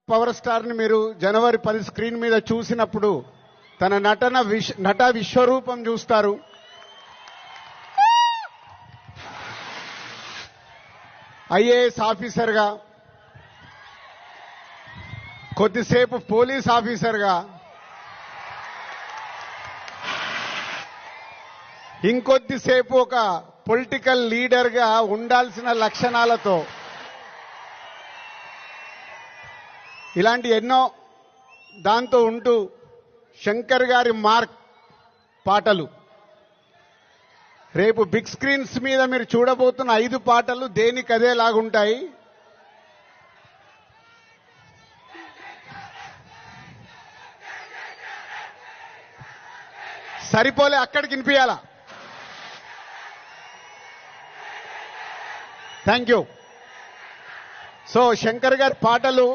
Power star ని మీరు జనవరి 10 screen మీద చూసినప్పుడు తన నట విశ్వరూపం చూస్తారు. ఐఏఎస్ ఆఫీసర్గా, కొద్దిసేపు పోలీస్ ఆఫీసర్గా, ఇంకొద్దిసేపు ఒక పొలిటికల్ లీడర్గా ఉండాల్సిన లక్షణాలతో ఇలాంటి ఎన్నో దాంతో ఉంటూ శంకర్ గారి మార్క్ పాటలు రేపు బిగ్ స్క్రీన్స్ మీద మీరు చూడబోతున్న 5 పాటలు దేనికదే లాగుంటాయి. సరిపోలే, అక్కడికి వినిపించాలా? Thank you. సో శంకర్ గారి పాటలు